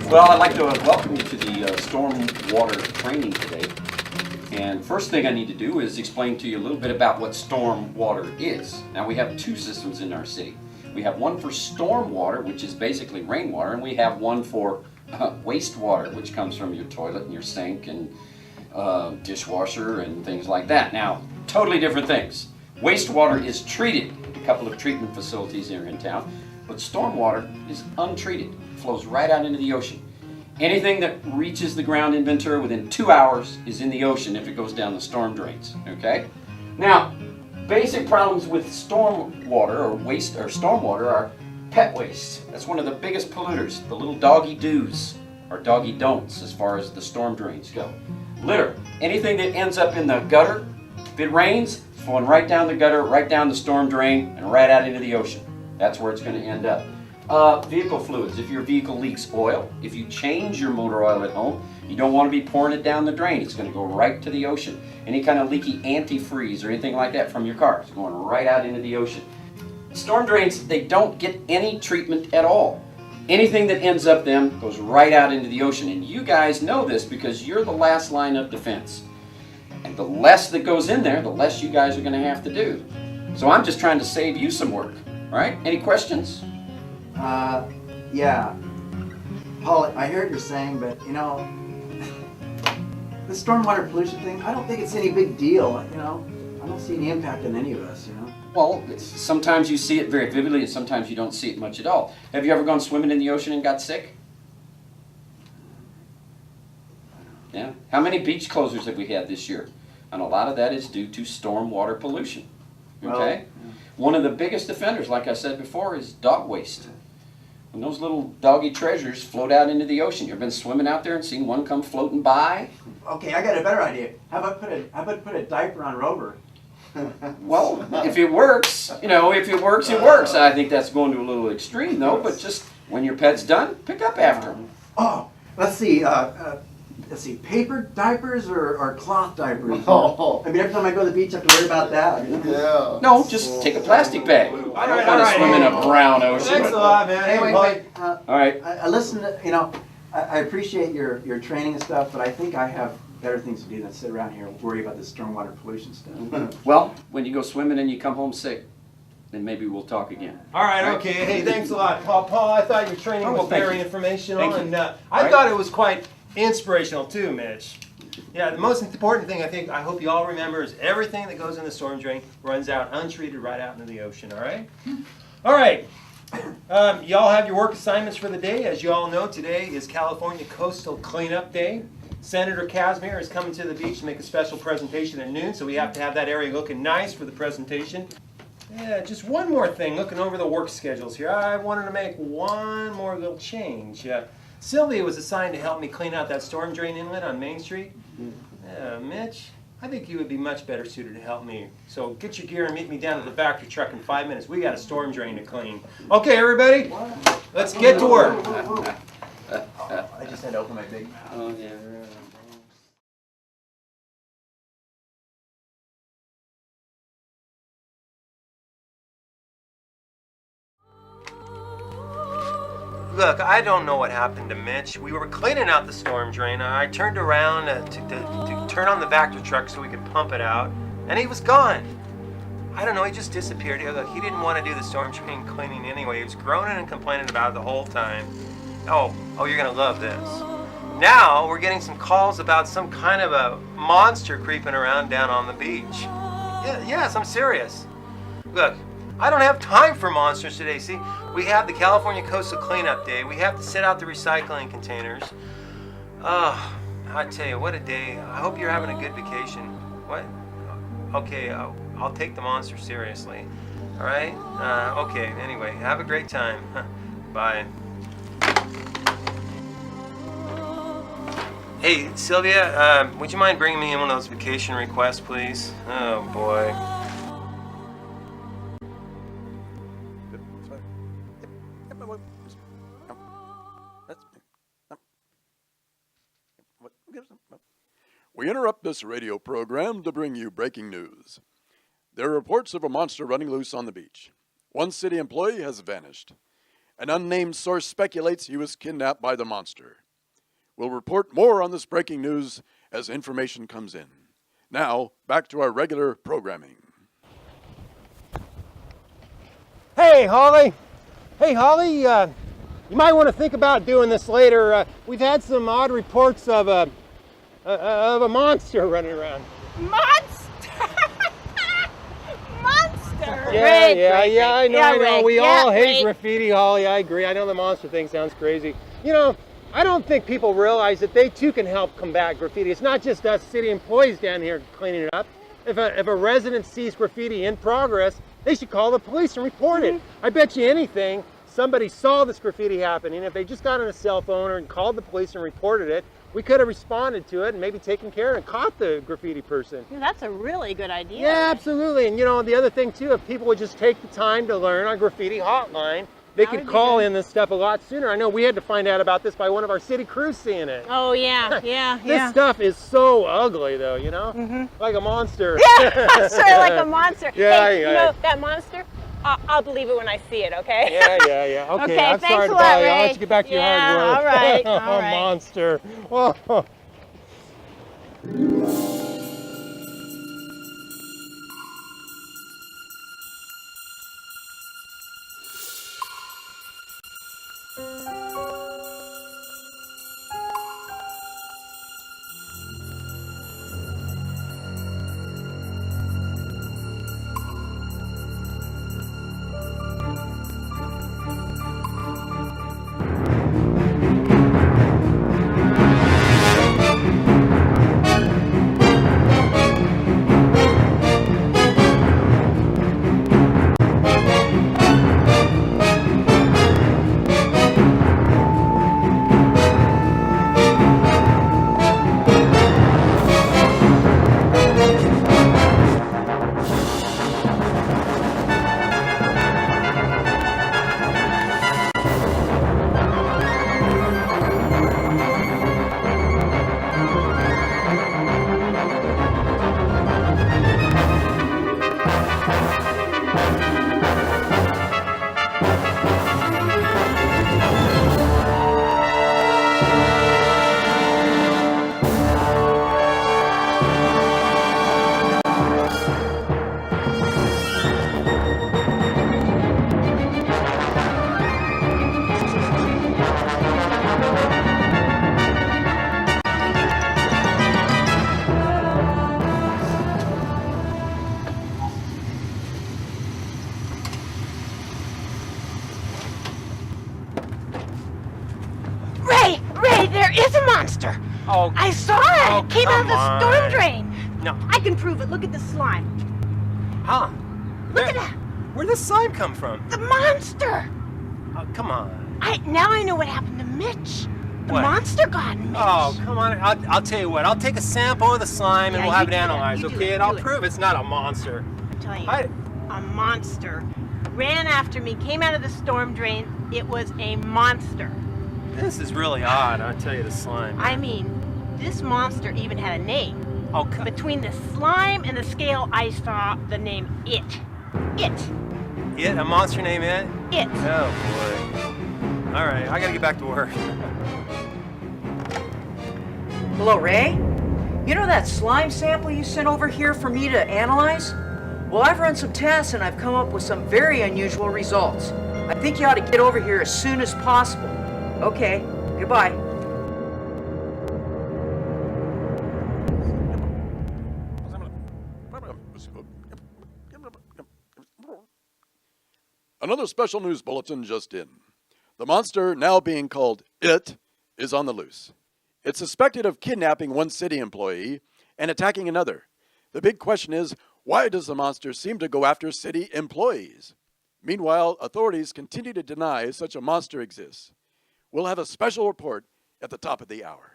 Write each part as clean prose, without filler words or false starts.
Well, I'd like to welcome you to the storm water training today. And first thing I need to do is explain to you a little bit about what storm water is. Now, we have two systems in our city. We have one for storm water, which is basically rainwater, and we have one for wastewater, which comes from your toilet and your sink and dishwasher and things like that. Now, totally different things. Wastewater is treated, a couple of treatment facilities here in town, but stormwater is untreated, flows right out into the ocean. Anything that reaches the ground in Ventura within 2 hours is in the ocean if it goes down the storm drains, okay? Now, basic problems with storm water or waste or stormwater are pet waste. That's one of the biggest polluters, the little doggy do's or doggy don'ts as far as the storm drains go. Litter, anything that ends up in the gutter, if it rains, flowing right down the gutter, right down the storm drain, and right out into the ocean. That's where it's going to end up. Vehicle fluids, if your vehicle leaks oil, if you change your motor oil at home, you don't want to be pouring it down the drain. It's going to go right to the ocean. Any kind of leaky antifreeze or anything like that from your car, it's going right out into the ocean. Storm drains, they don't get any treatment at all. Anything that ends up them goes right out into the ocean. And you guys know this because you're the last line of defense. And the less that goes in there, the less you guys are going to have to do. So I'm just trying to save you some work. All right? Any questions? Yeah. Paul, I hear what you're saying, but you know, the stormwater pollution thing, I don't think it's any big deal, you know. I don't see any impact on any of us, you know. Well, sometimes you see it very vividly and sometimes you don't see it much at all. Have you ever gone swimming in the ocean and got sick? Yeah. How many beach closures have we had this year? And a lot of that is due to stormwater pollution. Okay? Well, yeah. One of the biggest offenders, like I said before, is dog waste. When those little doggy treasures float out into the ocean, you've been swimming out there and seen one come floating by? Okay, I got a better idea. How about put a diaper on Rover? Well, if it works, you know, if it works, it works. I think that's going to a little extreme, though, but just when your pet's done, pick up after him. Oh, let's see, paper diapers or cloth diapers? Oh. I mean, every time I go to the beach, I have to worry about that. You know? Yeah. No, just take a plastic bag. I don't want to swim in a brown ocean. Thanks a lot, man. Anyway, wait, All right. I listen to, you know, I appreciate your training and stuff, but I think I have better things to do than sit around here and worry about this stormwater pollution stuff. Well, when you go swimming and you come home sick, then maybe we'll talk again. All right, okay. Hey, thanks a lot, Paul. Paul, I thought your training was very informational, and I thought it was quite inspirational too, Mitch. Yeah, the most important thing I hope you all remember is everything that goes in the storm drain runs out untreated right out into the ocean, all right? All right. Y'all have your work assignments for the day. As you all know, today is California Coastal Cleanup Day. Senator Casimir is coming to the beach to make a special presentation at noon, so we have to have that area looking nice for the presentation. Yeah, just one more thing, looking over the work schedules here. I wanted to make one more little change. Sylvia was assigned to help me clean out that storm drain inlet on Main Street. Mitch, I think you would be much better suited to help me. So get your gear and meet me down at the factory truck in 5 minutes. We got a storm drain to clean. Okay, everybody, let's get to work. I just had to open my big mouth. Oh, yeah. Look, I don't know what happened to Mitch. We were cleaning out the storm drain. I turned around to turn on the Vector truck so we could pump it out, and he was gone. I don't know, he just disappeared. Look, he didn't want to do the storm drain cleaning anyway. He was groaning and complaining about it the whole time. Oh, you're gonna love this. Now we're getting some calls about some kind of a monster creeping around down on the beach. Yes, I'm serious. Look, I don't have time for monsters today. See, we have the California Coastal Cleanup Day. We have to set out the recycling containers. Oh, I tell you, what a day. I hope you're having a good vacation. What? Okay, I'll take the monster seriously. All right? Okay, anyway, have a great time. Bye. Hey, Sylvia, would you mind bringing me in one of those vacation requests, please? Oh, boy. We interrupt this radio program to bring you breaking news. There are reports of a monster running loose on the beach. One city employee has vanished. An unnamed source speculates he was kidnapped by the monster. We'll report more on this breaking news as information comes in. Now, back to our regular programming. Hey, Holly. Hey, Holly, you might want to think about doing this later. We've had some odd reports of a monster running around. Monster! Monster! Yeah, Rick, yeah, Rick, yeah, I Rick. know, Yeah, I know. Rick. We Yeah, all hate Rick. graffiti, Holly. I agree. I know the monster thing sounds crazy. You know, I don't think people realize that they too can help combat graffiti. It's not just us city employees down here cleaning it up. If a resident sees graffiti in progress, they should call the police and report it. I bet you anything, somebody saw this graffiti happening. If they just got on a cell phone and called the police and reported it, we could have responded to it and maybe taken care of and caught the graffiti person. Yeah, that's a really good idea. Yeah, absolutely. And you know, the other thing too, if people would just take the time to learn our graffiti hotline, they That could would be call good. in this stuff a lot sooner. I know we had to find out about this by one of our city crews seeing it. Oh, yeah, yeah, This yeah. stuff is so ugly though, you know? Like a monster. Yeah, sort of like a monster. Yeah, hey, yeah. you know, that monster, I'll believe it when I see it, okay? Yeah, yeah, yeah. Okay, Okay, I'm thanks sorry a to lot, bother you. I'll Ray. let you get back to your Yeah, hard work. all right, all Oh, right. monster. Whoa. Ray, there is a monster. Oh, I saw it. Oh, It came out of the come storm on. drain. no. I can prove it. Look at the slime. Huh? Look at that. Where'd this slime come from? The monster. Oh, come on. Now I know what happened to Mitch. The What? monster got Mitch. Oh, come on. I'll tell you what. I'll take a sample of the slime and Yeah, we'll have you it do that. analyzed, You do okay? it. And I'll Do it. prove it's not a monster. I'm telling you, I- a monster ran after me, came out of the storm drain. It was a monster. This is really odd, I'll tell you, the slime. I mean, this monster even had a name. Oh, come Between the slime and the scale, I saw the name It. It. It? A monster named It? It. Oh, boy. All right, I gotta get back to work. Hello, Ray? You know that slime sample you sent over here for me to analyze? Well, I've run some tests and I've come up with some very unusual results. I think you ought to get over here as soon as possible. Okay, goodbye. Another special news bulletin just in. The monster, now being called It, is on the loose. It's suspected of kidnapping one city employee and attacking another. The big question is, why does the monster seem to go after city employees? Meanwhile, authorities continue to deny such a monster exists. We'll have a special report at the top of the hour.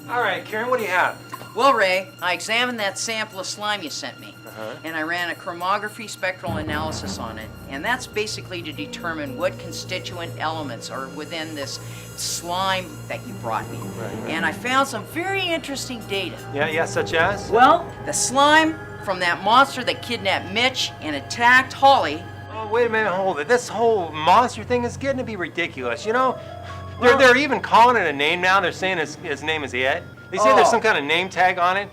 All right, Karen, what do you have? Well, Ray, I examined that sample of slime you sent me, and I ran a chromography spectral analysis on it, and that's basically to determine what constituent elements are within this slime that you brought me. And I found some very interesting data. Yeah, such as? Well, the slime from that monster that kidnapped Mitch and attacked Holly. Oh, wait a minute, hold it. This whole monster thing is getting to be ridiculous, you know? They're even calling it a name now. They're saying his name is It. They say there's some kind of name tag on it.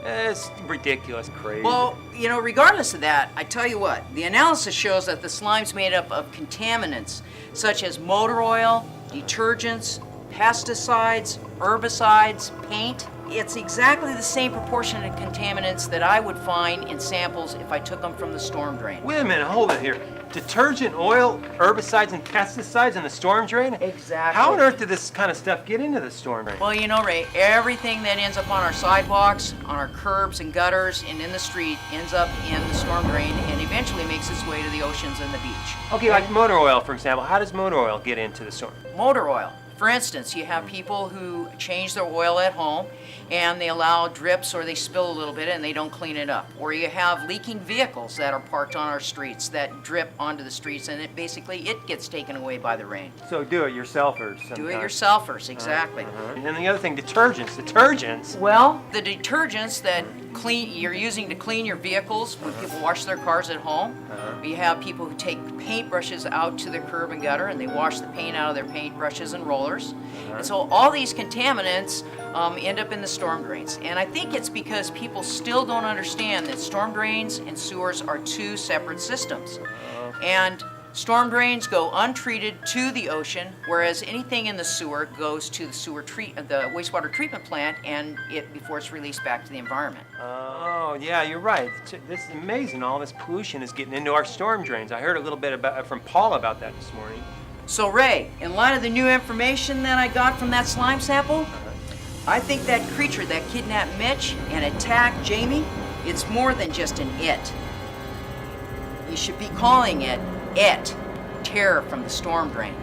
It's ridiculous, crazy. Well, you know, regardless of that, I tell you what, the analysis shows that the slime's made up of contaminants such as motor oil, detergents, pesticides, herbicides, paint. It's exactly the same proportion of contaminants that I would find in samples if I took them from the storm drain. Wait a minute, hold it here. Detergent, oil, herbicides, and pesticides in the storm drain? Exactly. How on earth did this kind of stuff get into the storm drain? Well, you know, Ray, everything that ends up on our sidewalks, on our curbs and gutters, and in the street ends up in the storm drain and eventually makes its way to the oceans and the beach. Okay, like motor oil, for example. How does motor oil get into the storm? Motor oil. For instance, you have people who change their oil at home and they allow drips or they spill a little bit and they don't clean it up. Or you have leaking vehicles that are parked on our streets that drip onto the streets and it gets taken away by the rain. So do-it-yourselfers. Do-it-yourselfers, exactly. And then the other thing, detergents. Well, the detergents that you're using to clean your vehicles when people wash their cars at home. You have people who take paintbrushes out to the curb and gutter and they wash the paint out of their paintbrushes and rollers. And so all these contaminants end up in the storm drains. And I think it's because people still don't understand that storm drains and sewers are two separate systems. And storm drains go untreated to the ocean, whereas anything in the sewer goes to the the wastewater treatment plant before it's released back to the environment. Oh, yeah, you're right. This is amazing. All this pollution is getting into our storm drains. I heard a little bit from Paul about that this morning. So Ray, in light of the new information that I got from that slime sample, I think that creature that kidnapped Mitch and attacked Jamie, it's more than just an it. You should be calling it terror from the storm drain.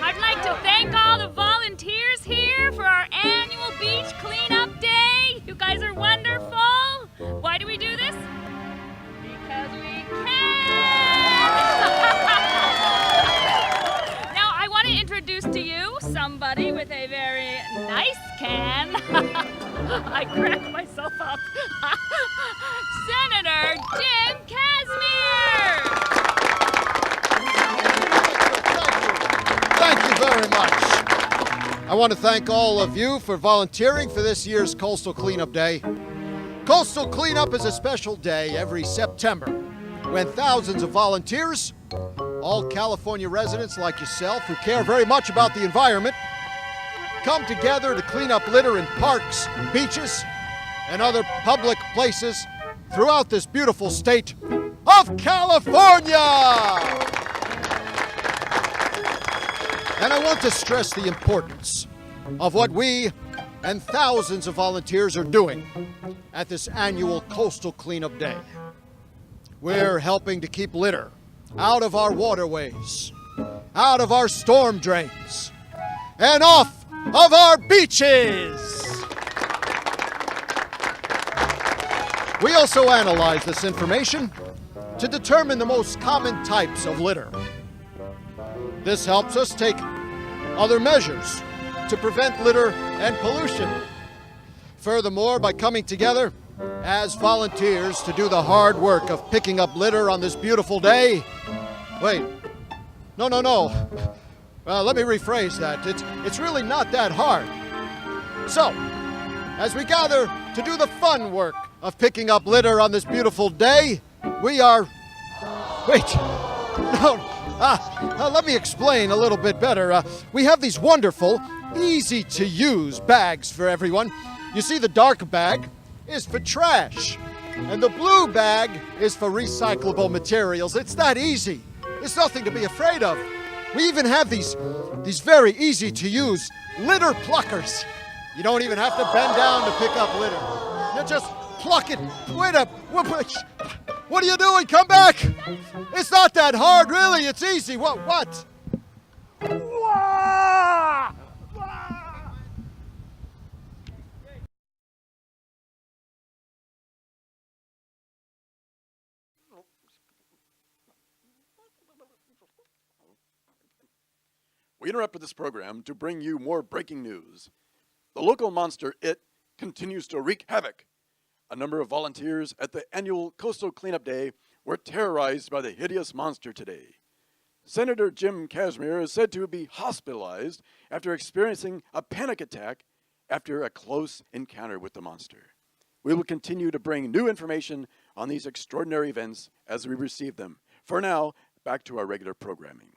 I'd like to thank all the volunteers here for our annual beach cleanup day. You guys are wonderful. Why do we do this? Because we can. Now I want to introduce to you somebody with a very nice can. I crack myself up. Senator Jim Casimir. Thank you very much. I want to thank all of you for volunteering for this year's Coastal Cleanup Day. Coastal Cleanup is a special day every September when thousands of volunteers, all California residents like yourself who care very much about the environment, come together to clean up litter in parks, beaches, and other public places throughout this beautiful state of California! And I want to stress the importance of what we and thousands of volunteers are doing at this annual Coastal Cleanup Day. We're helping to keep litter out of our waterways, out of our storm drains, and off of our beaches. We also analyze this information to determine the most common types of litter. This helps us take other measures to prevent litter and pollution. Furthermore, by coming together as volunteers to do the hard work of picking up litter on this beautiful day. Wait, no. Let me rephrase that. It's really not that hard. So, as we gather to do the fun work of picking up litter on this beautiful day, we are... Wait, no. Let me explain a little bit better. We have these wonderful, easy-to-use bags for everyone. You see, the dark bag is for trash, and the blue bag is for recyclable materials. It's that easy. It's nothing to be afraid of. We even have these very easy-to-use litter pluckers. You don't even have to bend down to pick up litter. You just pluck it. What are you doing? Come back! It's not that hard, really. It's easy. What? We interrupted this program to bring you more breaking news. The local monster, It, continues to wreak havoc. A number of volunteers at the annual Coastal Cleanup Day were terrorized by the hideous monster today. Senator Jim Kashmir is said to be hospitalized after experiencing a panic attack after a close encounter with the monster. We will continue to bring new information on these extraordinary events as we receive them. For now, back to our regular programming.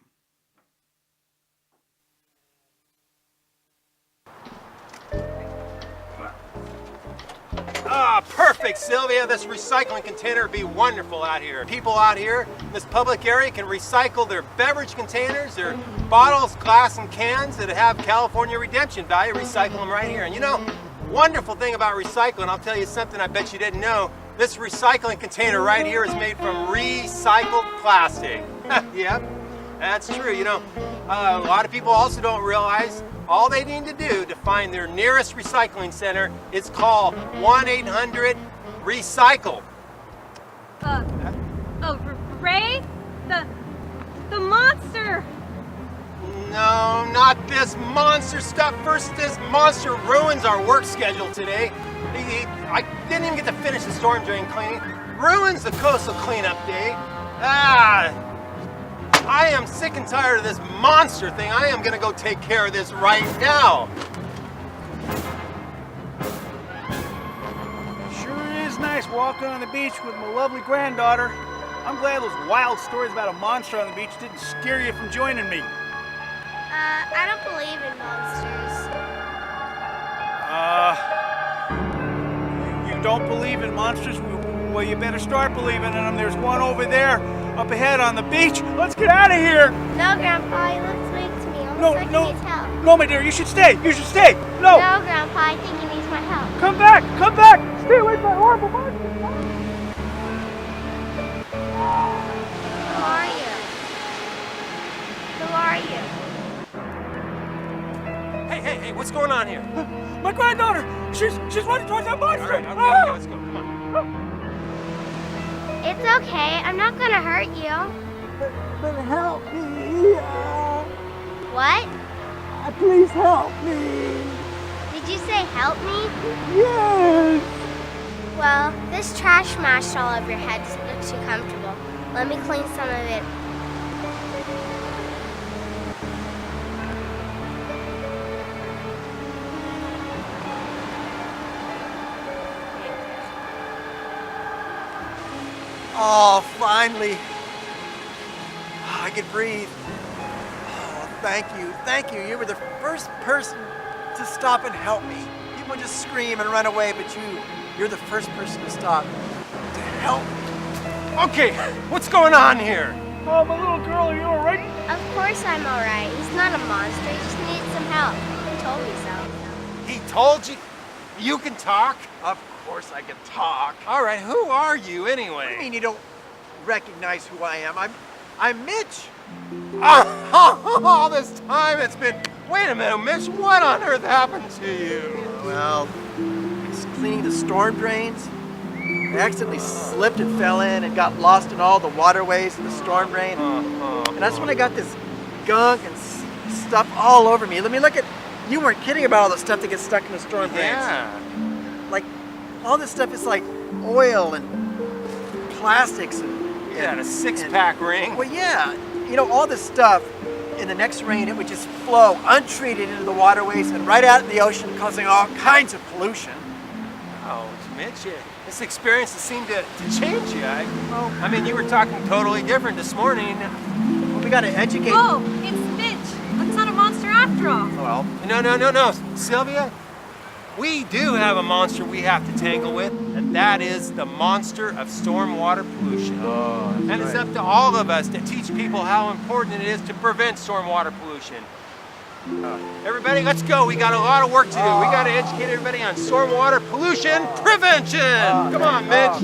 Ah, perfect, Sylvia. This recycling container would be wonderful out here. People out here in this public area can recycle their beverage containers, their bottles, glass, and cans that have California redemption value. Recycle them right here. And you know, wonderful thing about recycling, I'll tell you something I bet you didn't know. This recycling container right here is made from recycled plastic. Yep, that's true. You know, a lot of people also don't realize all they need to do to find their nearest recycling center is call 1-800-RECYCLE. Ray? The monster! No, not this monster stuff. First, this monster ruins our work schedule today. I didn't even get to finish the storm drain cleaning. Ruins the coastal cleanup day. I am sick and tired of this monster thing. I am gonna go take care of this right now. Sure is nice walking on the beach with my lovely granddaughter. I'm glad those wild stories about a monster on the beach didn't scare you from joining me. I don't believe in monsters. You don't believe in monsters? Well, you better start believing in them. There's one over there, up ahead on the beach. Let's get out of here. No, Grandpa, he looks weak to me. Almost like he needs help. No, my dear, you should stay. You should stay. No. No, Grandpa, I think he needs my help. Come back. Come back. Stay away from that horrible monster. Who are you? Who are you? Hey, what's going on here? My granddaughter. She's running towards that monster. All right, okay, let's go. Come on. It's okay. I'm not gonna hurt you. But help me. What? Please help me. Did you say help me? Yes. Well, this trash smashed all over your head doesn't look too comfortable. Let me clean some of it. Oh, finally. I could breathe. Oh, thank you. Thank you. You were the first person to stop and help me. People just scream and run away, but you're the first person to stop to help me. Okay, what's going on here? Oh, my little girl, are you all right? Of course I'm alright. He's not a monster. He just needed some help. He told me so. He told you? You can talk? Of course I can talk. All right, who are you anyway? What do you mean you don't recognize who I am? I'm Mitch. All this time it's been... Wait a minute, Mitch, what on earth happened to you? Well, I was cleaning the storm drains. I accidentally slipped and fell in and got lost in all the waterways in the storm drain. And that's when I got this gunk and stuff all over me. Let me look at... You weren't kidding about all the stuff that gets stuck in the storm drains. Yeah. Like, all this stuff is like oil and plastics and... Yeah, a six-pack ring. Well, yeah. You know, all this stuff, in the next rain, it would just flow untreated into the waterways and right out in the ocean, causing all kinds of pollution. Oh, Mitch, this experience has seemed to change you. I mean, you were talking totally different this morning. Well, we gotta educate... Oh, it's Mitch. That's not a monster after all. Well... No, Sylvia. We do have a monster we have to tangle with, and that is the monster of stormwater pollution. Oh, that's and it's right. up to all of us to teach people how important it is to prevent stormwater pollution. Everybody, let's go. We got a lot of work to do. We got to educate everybody on stormwater pollution prevention. Come on, Mitch.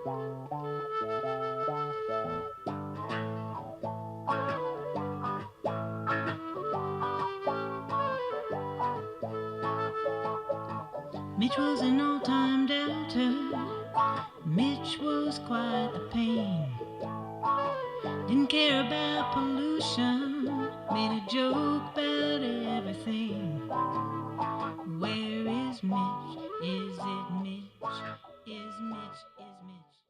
Mitch was an all-time doubter. Mitch was quite the pain. Didn't care about pollution. Made a joke